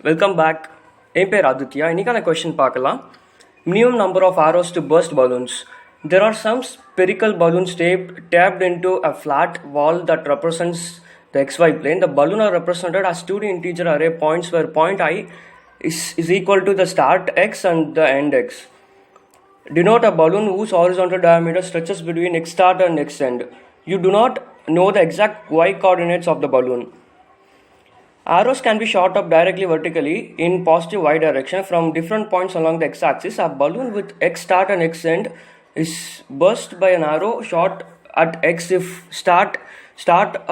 Welcome back. என் பேர் ஆதித்யா. இன்னைக்கான கொஸ்டின் பார்க்கலாம். Minimum number of arrows to burst balloons. There are some spherical balloons tapped into a flat wall that represents the xy plane. The balloon are represented as 2D integer array points where point I is equal to the start x and the end x. Denote a balloon whose horizontal diameter stretches between x start and x end. You do not know the exact y coordinates of the balloon. Arrows can be shot up directly vertically in positive y direction from different points along the x-axis. A balloon with x start and x end is burst by an arrow shot at x if start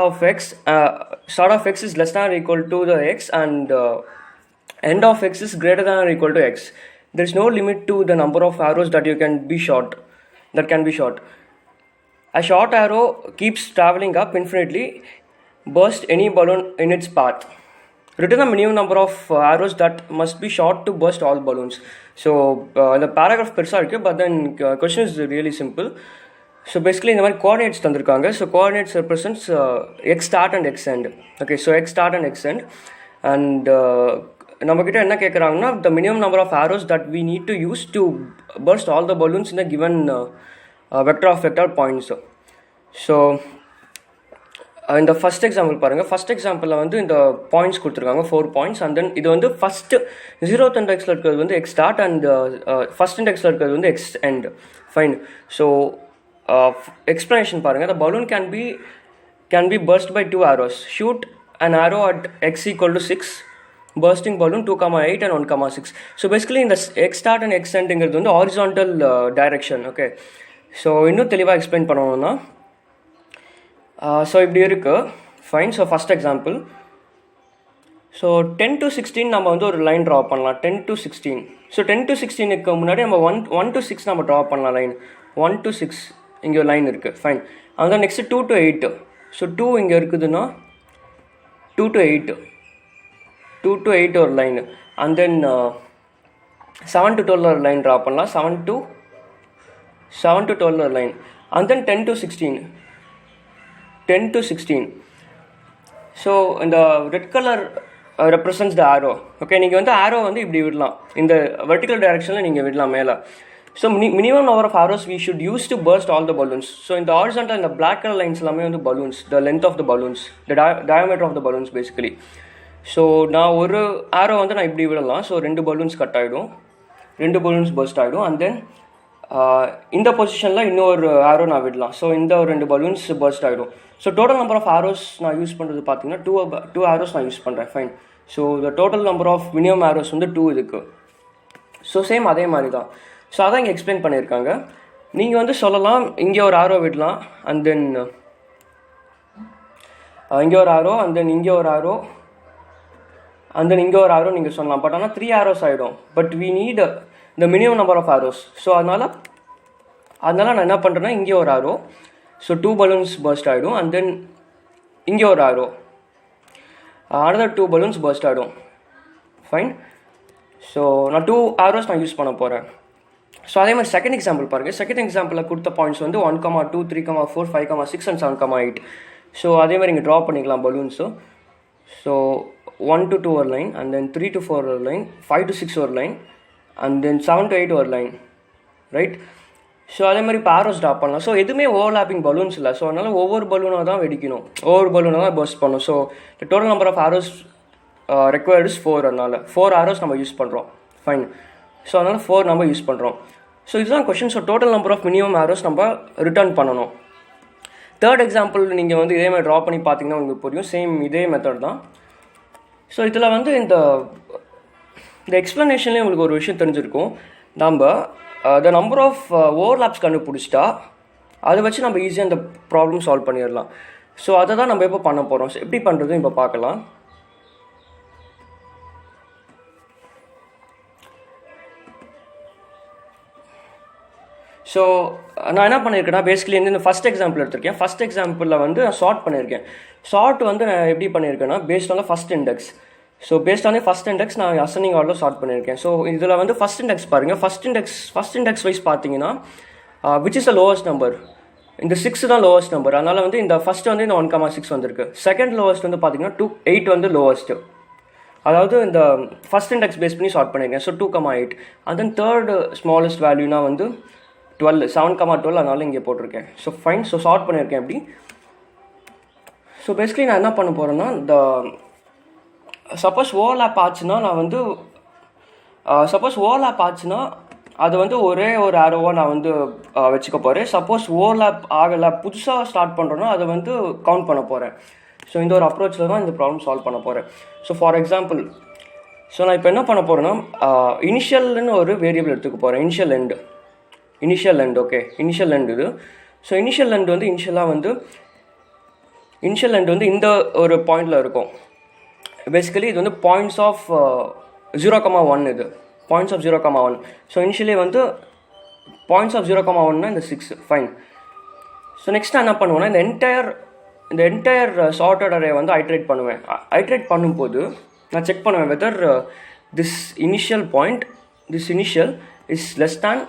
of x is less than or equal to the x and end of x is greater than or equal to x. There is no limit to the number of arrows that can be shot. A short arrow keeps traveling up infinitely. Burst any balloon in its path. Return a minimum number of arrows that must be shot to burst all balloons. So the paragraph பெருசாக இருக்குது, but then question is really simple. So basically இந்த மாதிரி coordinates தந்திருக்காங்க. So coordinates represents x start and x end. Okay, so x start and x end. And நம்மக்கிட்ட என்ன கேட்குறாங்கன்னா the minimum number of arrows that we need to use to burst all the balloons in a given vector of vector points. So இந்த first example பாருங்கள். First எக்ஸாம்பிளில் வந்து இந்த points கொடுத்துருக்காங்க, 4 points. And then இது வந்து ஃபஸ்ட்டு 0th இண்டெக்ஸில் இருக்கிறது வந்து எக்ஸ் ஸ்டார்ட் அண்ட் ஃபஸ்ட் இண்டெக்ஸில் இருக்கிறது வந்து x end. Fine. So explanation பாருங்கள். The balloon can be burst by 2 arrows. Shoot an arrow at x equal to 6. bursting balloon 2,8 and 1,6. So basically இந்த எக்ஸ் ஸ்டார்ட் அண்ட் எக்ஸ் எண்டுங்கிறது வந்து horizontal direction. Okay, so இன்னும் தெளிவாக explain பண்ணணும்னா so இப்படி இருக்குது. Fine. So first example. So 10 to 16 நம்ம வந்து ஒரு லைன் ட்ரா பண்ணலாம். 10 to 16. ஸோ 10 to 16க்கு முன்னாடி நம்ம 1 to 6 நம்ம ட்ரா பண்ணலாம் லைன். 1 to 6 இங்கே ஒரு லைன் இருக்குது. ஃபைன். அங்கே நெக்ஸ்ட்டு 2 to 8. ஸோ 2 இங்கே இருக்குதுன்னா 2 to 8. 2 to 8 ஒரு லைன். அண்ட் தென் 7 to 12 ஒரு லைன் ட்ரா பண்ணலாம். 7 to 12 ஒரு line. And then 10 to 16. 10 to 16. So இந்த ரெட் கலர் ரெப்ரசன்ட்ஸ் த ஆரோ. ஓகே, நீங்கள் வந்து ஆரோ வந்து இப்படி விடலாம், இந்த வெர்டிக்கல் டைரக்ஷனில் நீங்கள் விடலாம் மேலே. So minimum number of arrows we should use to burst all the balloons. So இந்த ஹாரிசான்டல் இந்த பிளாக் கலர் லைன்ஸ் எல்லாமே வந்து balloons, the length of the balloons, the diameter of the balloons basically. So நான் ஒரு ஆரோ வந்து நான் இப்படி விடலாம். ஸோ 2 பலூன்ஸ் கட் ஆகிடும், 2 பலூன்ஸ் பர்ஸ்ட் ஆகிடும். அண்ட் தென் இந்த பொசிஷனில் இன்னொரு ஆரோ நான் விடலாம். ஸோ இந்த ஒரு 2 பலூன்ஸ் பர்ஸ்ட் ஆகிடும். So total number of arrows நான் யூஸ் பண்ணுறது பார்த்தீங்கன்னா 2 ஆரோஸ் நான் யூஸ் பண்ணுறேன். Fine. So the total number of minimum arrows வந்து 2 இருக்குது. ஸோ சேம் அதே மாதிரி தான். ஸோ அதான் இங்கே எக்ஸ்பிளைன் பண்ணியிருக்காங்க. நீங்கள் வந்து சொல்லலாம் இங்கே ஒரு ஆரோ விடலாம், அண்ட் தென் இங்கே ஒரு ஆரோ, அண்ட் தென் இங்கே ஒரு ஆரோ, அண்ட் தென் இங்கே ஒரு ஆரோ நீங்கள் சொல்லலாம். பட் ஆனால் 3 ஆரோஸ் ஆகிடும். But we need the minimum number of arrows. So அதனால் நான் என்ன பண்ணுறேன்னா இங்கே ஒரு ஆரோ, ஸோ 2 பலூன்ஸ் பர்ஸ்ட் ஆகிடும். அண்ட் தென் இங்கே ஒரு ஆரோ, another 2 பலூன்ஸ் பர்ஸ்ட் ஆகிடும். ஃபைன். ஸோ நான் 2 ஆரோஸ் நான் யூஸ் பண்ண போகிறேன். ஸோ அதே மாதிரி செகண்ட் எக்ஸாம்பிள் பாருங்கள். செகண்ட் எக்ஸாம்பிளில் கொடுத்த பாயிண்ட்ஸ் வந்து 1,2, 3,4, 5,6 அண்ட் 7,8. ஸோ அதே மாதிரி இங்கே ட்ரா பண்ணிக்கலாம் பலூன்ஸு. ஸோ 1 to 2 ஒரு லைன், அண்ட் தென் 3 to 4 ஒரு லைன், 5 to 6 ஒரு லைன், அண்ட் தென் 7 to 8 ஒரு லைன். ரைட். ஸோ அதே மாதிரி இப்போ ஆரோஸ் ட்ரா பண்ணலாம். ஸோ எதுவுமே ஓவர்லாப்பிங் பலூன்ஸ் இல்லை. ஸோ அதனால் ஒவ்வொரு பலூனாக தான் வெடிக்கணும், ஒவ்வொரு பலூனாக தான் பர்ஸ்ட் பண்ணணும். So the total number of arrows required is 4. அதனால் 4 ஆரோஸ் நம்ம யூஸ் பண்ணுறோம். ஃபைன். ஸோ அதனால் 4 நம்ம யூஸ் பண்ணுறோம். ஸோ இதுதான் question. So total number of minimum arrows நம்ம ரிட்டர்ன் பண்ணணும். தேர்ட் எக்ஸாம்பிள் நீங்கள் வந்து இதே மாதிரி ட்ரா பண்ணி பார்த்தீங்கன்னா உங்களுக்கு புரியும். சேம் இதே மெத்தட் தான். ஸோ இதில் வந்து இந்த எக்ஸ்ப்ளனேஷன்லேயே உங்களுக்கு ஒரு விஷயம் தெரிஞ்சிருக்கும். நம்ம த நம்பர் ஆஃப் ஓவர்லாப்ஸ் கண்டுபிடிச்சிட்டா அதை வச்சு நம்ம ஈஸியாக இந்த ப்ராப்ளம் சால்வ் பண்ணிடலாம். ஸோ அதை தான் நம்ம இப்போ பண்ண போகிறோம். ஸோ எப்படி பண்ணுறது இப்போ பார்க்கலாம். ஸோ நான் என்ன பண்ணியிருக்கேன்னா பேசிக்கலி வந்து இந்த ஃபஸ்ட் எக்ஸாம்பிள் எடுத்திருக்கேன். ஃபஸ்ட் எக்ஸாம்பிளில் வந்து நான் ஷார்ட் பண்ணியிருக்கேன். ஷார்ட் வந்து நான் எப்படி பண்ணியிருக்கேன்னா based on the first index. So based on first index நான் அசனிங் ஆர்டர் ஸ்டார்ட் பண்ணியிருக்கேன். ஸோ இதில் வந்து ஃபஸ்ட் இண்டெக்ஸ் பாருங்கள். ஃபஸ்ட் இண்டெக்ஸ் வைஸ் பார்த்தீங்கன்னா which is the lowest number. இந்த 6 தான் லோவஸ்ட் நம்பர். அதனால் வந்து இந்த ஃபஸ்ட்டு வந்து இந்த 1,6 வந்திருக்கு. செகண்ட் லோவஸ்ட் வந்து பார்த்தீங்கன்னா 8 வந்து லோவஸ்ட்டு. அதாவது இந்த ஃபஸ்ட் இண்டெக்ஸ் பேஸ் பண்ணி சார்ட் பண்ணியிருக்கேன். So 2,8 and then third smallest வேல்யூனா வந்து 12, 7,12 அதனால இங்கே போட்டிருக்கேன். So fine. ஸோ சார்ட் பண்ணியிருக்கேன் எப்படி. ஸோ பேசிக்கலி நான் என்ன பண்ண போகிறேன்னா, இந்த சப்போஸ் ஓவர்லேப் ஆச்சுன்னா நான் வந்து அது வந்து ஒரே ஒரு ஆரோவாக நான் வந்து வச்சுக்க போகிறேன். சப்போஸ் ஓவர்லேப் ஆகலை, புதுசாக ஸ்டார்ட் பண்ணுறேன்னா அதை வந்து கவுண்ட் பண்ண போகிறேன். ஸோ இந்த ஒரு அப்ரோச்சில் தான் இந்த ப்ராப்ளம் சால்வ் பண்ண போகிறேன். ஸோ ஃபார் எக்ஸாம்பிள், ஸோ நான் இப்போ என்ன பண்ண போகிறேன்னா, இனிஷியல்னு ஒரு வேரியபிள் எடுத்துக்க போகிறேன். Initial end. Okay, initial end இது. ஸோ இனிஷியல் எண்ட் வந்து இனிஷியல் எண்ட் வந்து இந்த ஒரு பாயிண்டில் இருக்கும். பேசிக்கலி இது வந்து பாயிண்ட்ஸ் ஆஃப் 0,1 இது பாயிண்ட்ஸ் ஆஃப் 0,1. ஸோ இனிஷியலி வந்து பாயிண்ட்ஸ் ஆஃப் 0,1னா இந்த 6. ஃபைன். ஸோ நெக்ஸ்ட் நான் என்ன பண்ணுவேன்னா, இந்த என்டையர் சார்ட்டட் அரே வந்து ஐட்ரேட் பண்ணுவேன். ஐட்ரேட் பண்ணும்போது நான் செக் பண்ணுவேன் whether this initial is less than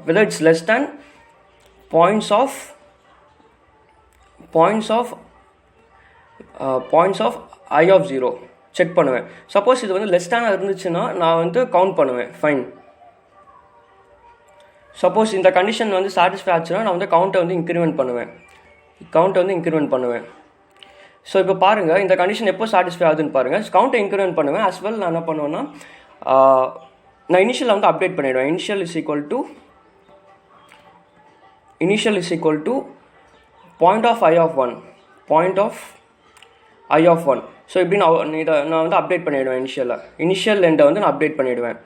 whether it's less than points of I of 0 check பண்ணுவேன். சப்போஸ் இது வந்து லெஸ் தேனாக இருந்துச்சுன்னா நான் வந்து கவுண்ட் பண்ணுவேன். ஃபைன். சப்போஸ் இந்த கண்டிஷன் வந்து சாட்டிஸ்ஃபை ஆச்சுன்னா நான் வந்து கவுண்ட்டை வந்து இன்க்ரிமெண்ட் பண்ணுவேன். ஸோ இப்போ பாருங்கள், இந்த கண்டிஷன் எப்போ சாட்டிஸ்ஃபை ஆகுதுன்னு பாருங்கள். கவுண்ட்டை இன்க்ரிமெண்ட் பண்ணுவேன். as well நான் என்ன பண்ணுவேன்னா, நான் இனிஷியல் வந்து அப்டேட் பண்ணிவிடுவேன். Initial is equal to point of I of 1. So இப்படி நான் வந்து அப்டேட் பண்ணிவிடுவேன். இனிஷியல் எண்டை வந்து நான் அப்டேட் பண்ணிவிடுவேன்.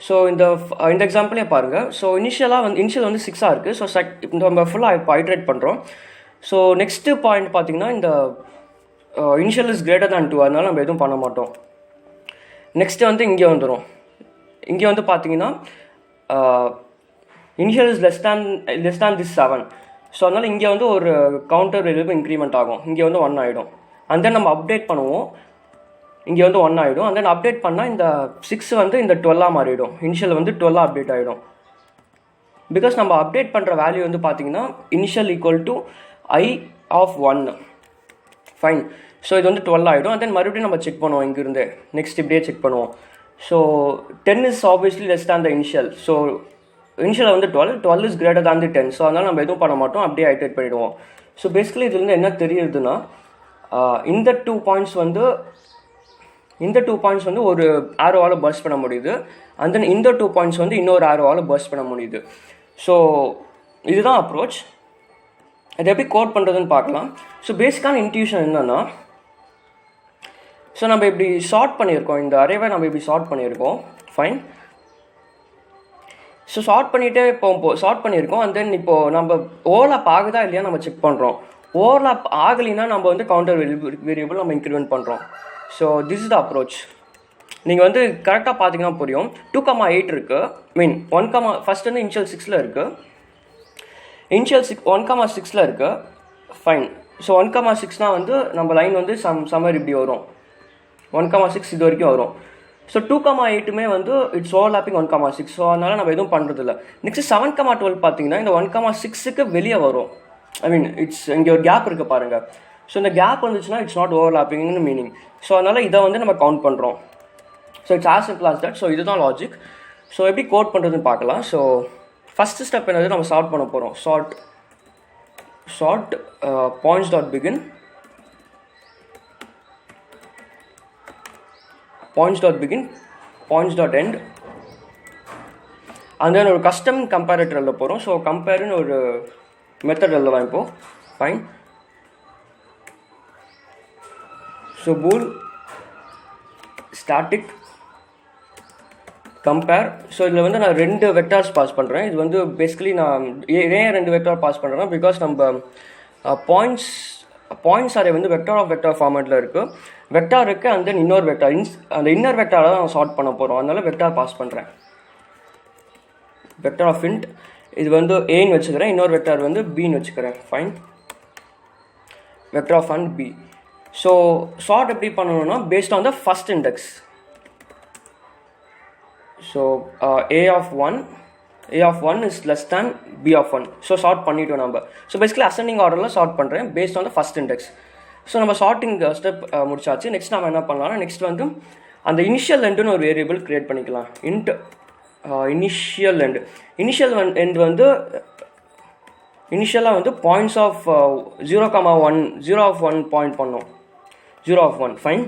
ஸோ இந்த எக்ஸாம்பிளே பாருங்கள். ஸோ இனிஷியல் வந்து 6 இருக்குது. ஸோ இப்போ நம்ம ஃபுல்லாக இப்போ ஐட்ரேட் பண்ணுறோம். ஸோ நெக்ஸ்ட்டு பாயிண்ட் பார்த்தீங்கன்னா, இந்த இனிஷியல் இஸ் கிரேட்டர் தேன் 2, அதனால நம்ம எதுவும் பண்ண மாட்டோம். நெக்ஸ்ட்டு வந்து இங்கே வந்துடும். இங்கே வந்து பார்த்தீங்கன்னா initial is less than this 7. So அதனால் இங்கே வந்து ஒரு கவுண்டர் வேரியபிள் இன்க்ரிமெண்ட் ஆகும். இங்கே வந்து 1 ஆகிடும். அண்ட் தென் நம்ம அப்டேட் பண்ணுவோம். இங்கே வந்து 1 ஆகிடும். அண்ட் தென் அப்டேட் பண்ணால் இந்த 6 வந்து இந்த 12 மாறிடும். இனிஷியல் வந்து 12 அப்டேட் ஆகிடும். பிகாஸ் நம்ம அப்டேட் பண்ணுற வேல்யூ வந்து பார்த்தீங்கன்னா initial equal to I of 1. Fine. So இது வந்து 12 ஆகிடும். அண்ட் தென் மறுபடியும் நம்ம செக் பண்ணுவோம். இங்கிருந்து நெக்ஸ்ட் இப்படியே செக் பண்ணுவோம். So 10 is obviously less than the initial. So initial வந்து 12 is greater than the 10. So அதனால் நம்ம எதுவும் பண்ண மாட்டோம், அப்படியே ஐட்ரேட் பண்ணிவிடுவோம். ஸோ பேசிக்கலி இதுலேருந்து என்ன தெரியுதுன்னா, இந்த 2 பாயிண்ட்ஸ் வந்து ஒரு ஆரோவால் பர்ஸ்ட் பண்ண முடியுது. அண்ட் தென் இந்த 2 பாயிண்ட்ஸ் வந்து இன்னொரு ஆரோவால் பர்ஸ்ட் பண்ண முடியுது. ஸோ இதுதான் அப்ரோச். அது எப்படி கோட் பண்ணுறதுன்னு பார்க்கலாம். ஸோ பேசிக்கான இன்ட்யூஷன் என்னென்னா, ஸோ நம்ம இப்படி ஷார்ட் பண்ணியிருக்கோம். இந்த அரேவை நம்ம இப்படி ஷார்ட் பண்ணியிருக்கோம். ஃபைன். ஸோ ஷார்ட் பண்ணியிருக்கோம். அண்ட் தென் இப்போது நம்ம ஓவர்லாப் ஆகுதா இல்லையா நம்ம செக் பண்ணுறோம். ஓவர்லாப் ஆகலைன்னா நம்ம வந்து கவுண்டர் வேரியபிள் நம்ம இன்க்ரிமெண்ட் பண்ணுறோம். So this is the approach. நீங்கள் வந்து கரெக்டாக பார்த்தீங்கன்னா புரியும். 2,8 இருக்குது. ஃபஸ்ட் வந்து இனிஷியல் 6ல் இருக்குது. இனிஷியல் 1,6ல் இருக்குது. ஃபைன். ஸோ 1,6னா வந்து நம்ம லைன் வந்து சம்மர் இப்படி வரும். 1,6 இது வரைக்கும் வரும். ஸோ 2,8மே வந்து இட்ஸ் ஓவர்லாப்பிங் 1,6. ஸோ அதனால் நம்ம எதுவும் பண்ணுறதில்ல. நெக்ஸ்ட் 7,12 பார்த்தீங்கன்னா இந்த 1,6க்கு வெளியே வரும். இங்கே ஒரு கேப் இருக்குது பாருங்கள். ஸோ இந்த கேப் வந்துச்சுன்னா இட்ஸ் நாட் ஓவர்லாப்பிங்னு மீனிங். ஸோ அதனால் இதை வந்து நம்ம கவுண்ட் பண்ணுறோம். So it's as simple as that. So இதுதான் லாஜிக். ஸோ எப்படி கோட் பண்ணுறதுன்னு பார்க்கலாம். ஸோ ஃபஸ்ட்டு ஸ்டெப் என்னது, நம்ம சார்ட் பண்ண போகிறோம். Sort points dot begin, points dot end, and then ஒரு கஸ்டம் கம்பேரேட்டர் எழுத போகிறோம். ஸோ கம்பேர்னு ஒரு மெத்தட் எழுதலாம் இப்போது. Fine. So bool static compare. So இதில் வந்து நான் 2 வெக்டார்ஸ் பாஸ் பண்ணுறேன். இது வந்து பேசிக்கலி நான் ஏன் 2 வெக்டார் பாஸ் பண்ணுறேன்னா, பிகாஸ் நம்ம பாயிண்ட்ஸ் அரே வந்து வெக்டார் ஃபார்மேட்டில் இருக்குது. வெக்டார் இருக்குது. அண்ட் தென் இன்னொரு வெக்டார், அந்த இன்னர் வெக்டாரை தான் நான் சார்ட் பண்ண போகிறோம். அதனால் வெக்டார் பாஸ் பண்ணுறேன். வெக்டார் ஆஃப் இன்ட் இது வந்து ஏன்னு வச்சுக்கிறேன். இன்னொரு வெக்டார் வந்து பின்னு வச்சுக்கிறேன். Fine. Vector of and B. So sort எப்படி பண்ணணும்னா, based on the first index. So a of 1 is less than b of 1. So sort பண்ணிட்டோம் நம்ம. So basically ascending orderல sort பண்ணுறேன் based on the first index. So நம்ம sorting step முடிச்சாச்சு. Next நம்ம என்ன பண்ணலாம்னா நெக்ஸ்ட் வந்து அந்த இனிஷியல் எண்டுன்னு ஒரு வேரியபிள் க்ரியேட் பண்ணிக்கலாம். இனிஷியல் எண்ட் வந்து இனிஷியலாக வந்து பாயிண்ட்ஸ் ஆஃப் 0,1 0 பாயிண்ட் பண்ணோம். 0 ஃபைன்.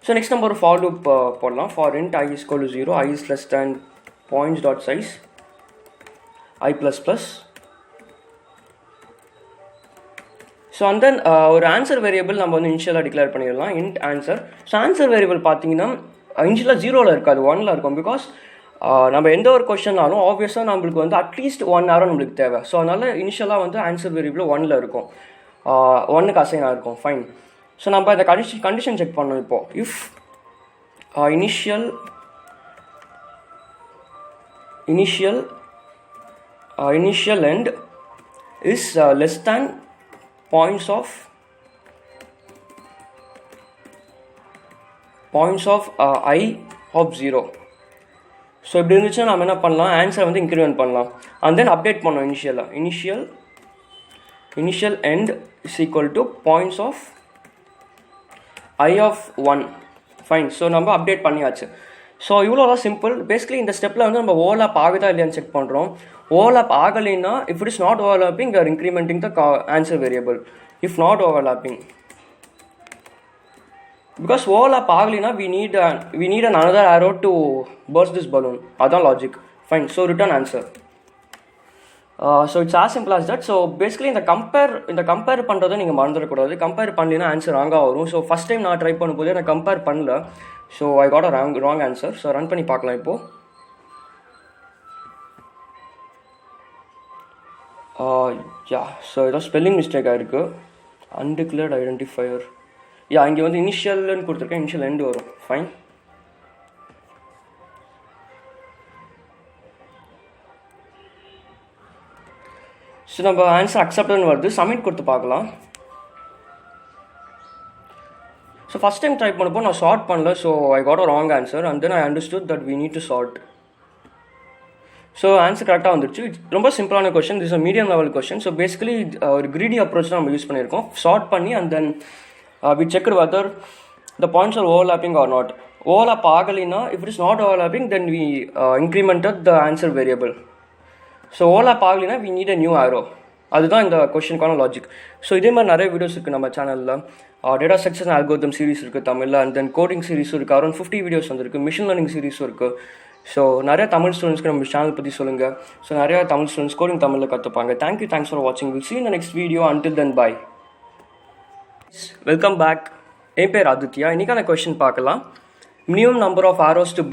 ஸோ நெக்ஸ்ட் நம்ம ஒரு ஃபார் லூப் போடலாம். For int I is equal to 0, I is less than points dot size I plus plus. So and then ஒரு answer variable நம்ம வந்து இனிஷியலாக டிக்ளேர் பண்ணிடலாம். int answer. So answer variable பார்த்தீங்கன்னா இனிஷியலாக 0ல் இருக்காது, 1ல் இருக்கும். பிகாஸ் நம்ம எந்த ஒரு கொஸ்டின்னாலும் ஆப்வியஸாக நம்மளுக்கு வந்து அட்லீஸ்ட் 1 hour நம்மளுக்கு தேவை. ஸோ அதனால் இனிஷியலாக வந்து ஆன்சர் வேரியபிள் 1ல் இருக்கும், 1க்கு அசைன் ஆகிருக்கும். ஃபைன். ஸோ நம்ம இந்த கண்டிஷன் செக் பண்ணோம். இப்போது if initial end is less than points of I of 0. So இப்படி இருந்துச்சுன்னா நம்ம என்ன பண்ணலாம், ஆன்சரை வந்து இன்க்ரிமெண்ட் பண்ணலாம். அண்ட் தென் அப்டேட் பண்ணோம். Initial end is equal to points of I of 1. Fine. So நம்ம அப்டேட் பண்ணியாச்சு. ஸோ இவ்வளோதான் சிம்பிள். பேசிக்கலி இந்த ஸ்டெப்பில் வந்து நம்ம ஓவர்லாப் ஆகுதா இல்லையான்னு செக் பண்ணுறோம். ஓவர்லாப் ஆகலைன்னா if it is not overlapping we are incrementing the answer variable. If not overlapping, because overlap ஆகலைன்னா we need another arrow to burst this balloon. அதான் logic. Fine. So return answer. So it's as simple as that. So basically இந்த compare பண்ணுறதை நீங்கள் மறந்துடக்கூடாது. Compare பண்ணலைன்னா answer ராங்காக வரும். So first time நான் try பண்ணும்போது நான் கம்பேர் பண்ணல. So I got a wrong answer. So run பண்ணி பார்க்கலாம் இப்போது. ஸோ ஏதோ ஸ்பெல்லிங் மிஸ்டேக் ஆகிருக்கு. Undeclared identifier. இங்கே வந்து இனிஷியல்னு கொடுத்துருக்கேன், இனிஷியல் எண்டு வரும். ஃபைன். ஸோ நம்ம ஆன்சர் அக்செப்ட்னு வருது. சப்மிட் கொடுத்து பார்க்கலாம். ஸோ ஃபஸ்ட் டைம் ட்ரை பண்ணப்போ நான் சார்ட் பண்ணல. So I got a wrong answer and then I understood that we need to sort. So answer கரெக்டாக வந்துருச்சு. ரொம்ப சிம்பிளான question. This a medium level question. So basically ஒரு கிரீடி அப்ரோச் தான் நம்ம யூஸ் பண்ணியிருக்கோம். சார்ட் பண்ணி and then we checked whether the points are overlapping or not. Overlap ஆகலைன்னா if it is not overlapping then we incremented the answer variable. So overlap ஆகலைன்னா we need a new ஆரோ. அதுதான் இந்த கொஸ்டினுக்கான logic. So இதே மாதிரி நிறைய videos இருக்குது நம்ம சேனலில். Data structures and algorithm series இருக்குது தமிழில். அண்ட் தென் கோடிங் சீரிஸும் இருக்குது. அரௌண்ட் 50 வீடியோஸ் வந்துருக்கு. மிஷின் லேர்னிங் சீரிஸும் இருக்குது. ஸோ நிறைய தமிழ் ஸ்டூடெண்ட்ஸ்க்கு நம்ம சேனல் பற்றி சொல்லுங்கள். ஸோ நிறையா தமிழ் ஸ்டூடெண்ட்ஸ் கோடிங் தமிழில் கற்றுப்பாங்க. தேங்க்ஸ் ஃபார் வாட்சிங். Will see you in the next video. Until then, bye. Welcome back. என் பேர் ஆதித்யா. இன்றைக்கான கொஸ்டின் பார்க்கலாம். Minimum number of arrows to